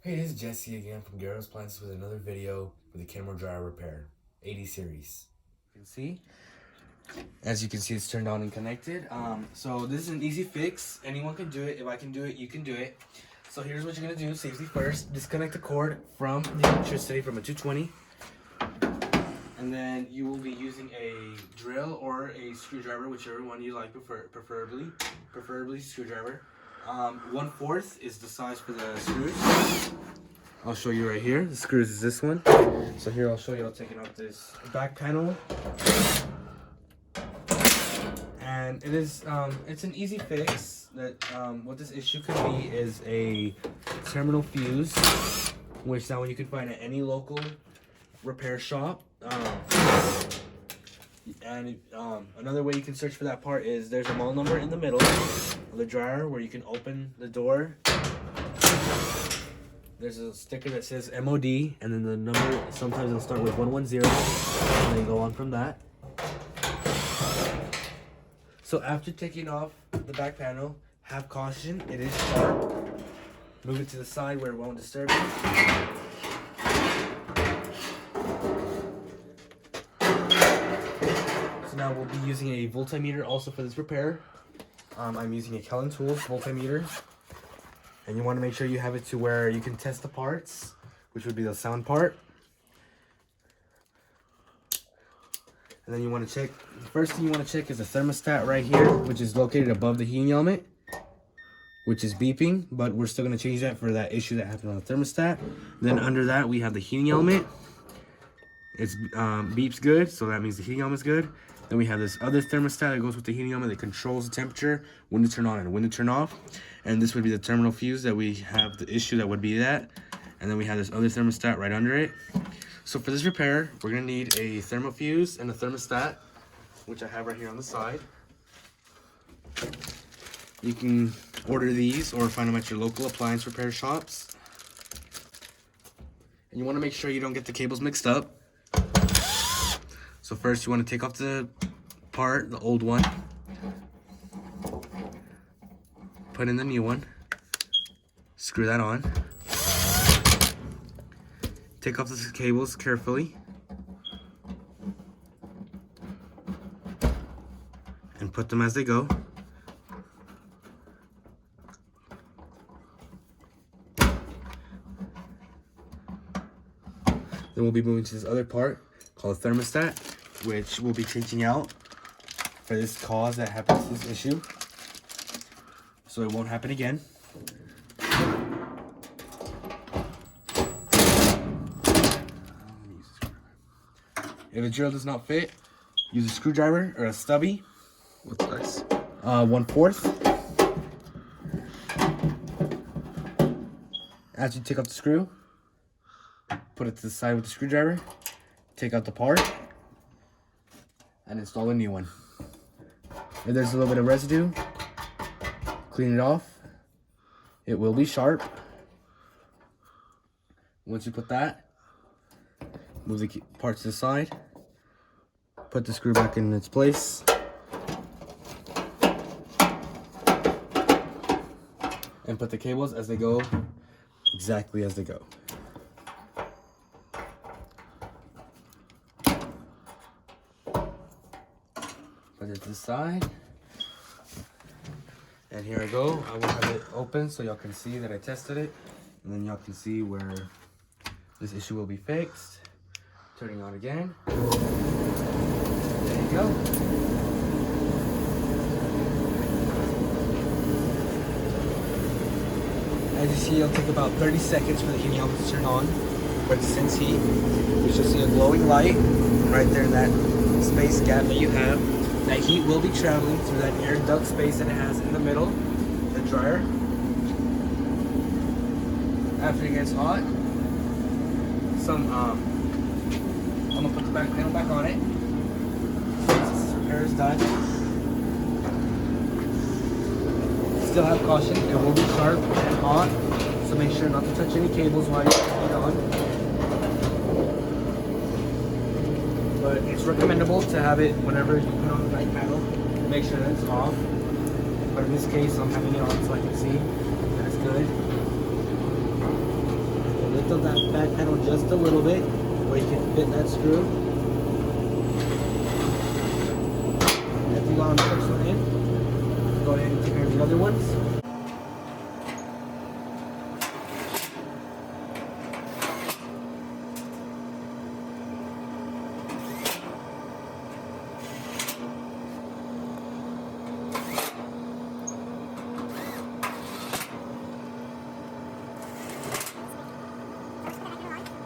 Hey, this is Jesse again from Garrow's Plants with another video for the Kenmore dryer repair 80 series. You can see, as you can see, it's turned on and connected. So this is an easy fix. Anyone can do it. If I can do it, you can do it. So here's what you're gonna do. Safety first. Disconnect the cord from the electricity from a 220, and then you will be using a drill or a screwdriver, whichever one you like, preferably screwdriver. 1/4 is the size for the screws. I'll show you right here. The screws is this one. So here I'll show you. I'll take it off this back panel, and it is it's an easy fix. That what this issue could be is a terminal fuse, which that one you can find at any local repair shop. Another way you can search for that part is there's a model number in the middle of the dryer where you can open the door. There's a sticker that says MOD, and then the number, sometimes it'll start with 110, and then go on from that. So after taking off the back panel, have caution, it is sharp. Move it to the side where it won't disturb you. Now we'll be using a voltmeter also for this repair. I'm using a Kellen Tools voltmeter, and you want to make sure you have it to where you can test the parts, which would be the sound part. And then you want to check, the first thing you want to check is the thermostat right here, which is located above the heating element, which is beeping, but we're still going to change that for that issue that happened on the thermostat. Then under that we have the heating element. It's beeps good, so that means the heating element is good. Then we have this other thermostat that goes with the heating element that controls the temperature, when to turn on and when to turn off. And this would be the terminal fuse that we have the issue that would be that. And then we have this other thermostat right under it. So for this repair, we're gonna need a thermal fuse and a thermostat, which I have right here on the side. You can order these or find them at your local appliance repair shops. And you wanna make sure you don't get the cables mixed up. So first you want to take off the part, the old one, put in the new one, screw that on, take off the cables carefully, and put them as they go. Then we'll be moving to this other part called a thermostat, which we'll be changing out for this cause that happens, this issue, so it won't happen again. If a drill does not fit, use a screwdriver or a stubby. What size? 1/4. As you take out the screw, put it to the side with the screwdriver, take out the part, and install a new one. If there's a little bit of residue, clean it off. It will be sharp. Once you put that, move the part to the side, put the screw back in its place, and put the cables as they go, exactly as they go. Put it to the side, and here I go. I will have it open so y'all can see that I tested it, and then y'all can see where this issue will be fixed. Turning on again. There you go. As you see, it'll take about 30 seconds for the heating element to turn on, but since heat, you should see a glowing light right there in that space gap that you have. That heat will be traveling through that air duct space that it has in the middle, the dryer. After it gets hot, I'm gonna put the back panel back on it. Once this repair is done, still have caution, it will be sharp and hot, so make sure not to touch any cables while you're putting it on. But it's recommendable to have it whenever you put on the back panel, make sure that it's off. But in this case, I'm having it on so I can see that it's good. lift up that back panel just a little bit where you can fit that screw. After you got on the first one in, go ahead and take care of the other ones.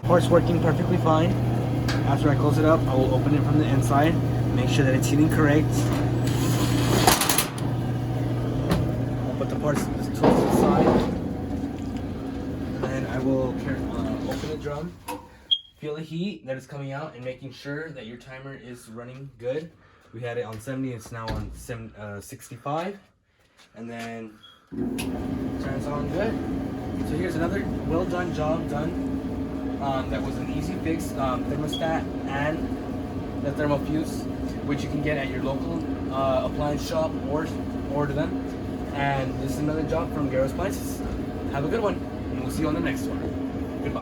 Part's working perfectly fine. After I close it up, I will open it from the inside, make sure that it's heating correct. I'll put the parts to the side, and then I will open the drum, feel the heat that is coming out, and making sure that your timer is running good. We had it on 70, it's now on 65, and then turns on good. So here's another well done job done. That was an easy fix, thermostat and the thermal fuse, which you can get at your local appliance shop or order them. And this is another job from Garrett's Appliances. Have a good one, and we'll see you on the next one.